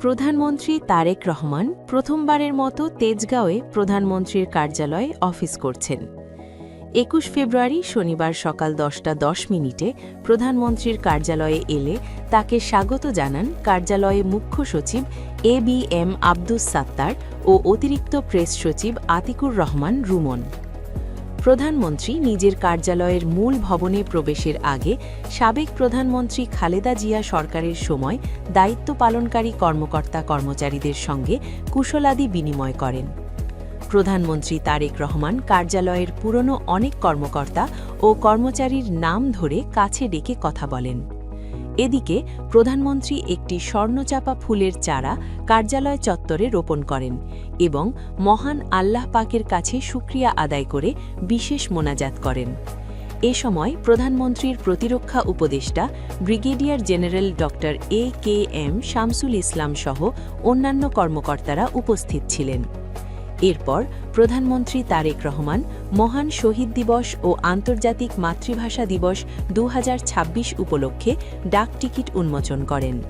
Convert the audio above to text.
প্রধানমন্ত্রী তারেক রহমান প্রথমবারের মতো তেজগাঁওয়ে প্রধানমন্ত্রীর কার্যালয়ে অফিস করছেন। ২১ ফেব্রুয়ারি শনিবার সকাল 10:10 প্রধানমন্ত্রীর কার্যালয়ে এলে তাকে স্বাগত জানান কার্যালয়ে মুখ্য সচিব ABM আব্দুস সাত্তার ও অতিরিক্ত প্রেস সচিব আতিকুর রহমান রুমন। প্রধানমন্ত্রী নিজের কার্যালয়ের মূল ভবনে প্রবেশের আগে সাবেক প্রধানমন্ত্রী খালেদা জিয়া সরকারের সময় দায়িত্ব পালনকারী কর্মকর্তা-কর্মচারীদের সঙ্গে কুশলাদি বিনিময় করেন। প্রধানমন্ত্রী তারেক রহমান কার্যালয়ের পুরনো অনেক কর্মকর্তা ও কর্মচারীর নাম ধরে কাছে ডেকে কথা বলেন। এদিকে প্রধানমন্ত্রী একটি স্বর্ণচাপা ফুলের চারা কার্যালয় চত্বরে রোপণ করেন এবং মহান আল্লাহ পাকের কাছে শুকরিয়া আদায় করে বিশেষ মোনাজাত করেন। এ সময় প্রধানমন্ত্রীর প্রতিরক্ষা উপদেষ্টা brigadier general doctor AKM Shamsul Islam সহ অন্যান্য কর্মকর্তারা উপস্থিত ছিলেন। এরপর প্রধানমন্ত্রী তারেক রহমান মহান শহীদ দিবস ও আন্তর্জাতিক মাতৃভাষা দিবস 2026 উপলক্ষে ডাক টিকিট উন্মোচন করেন।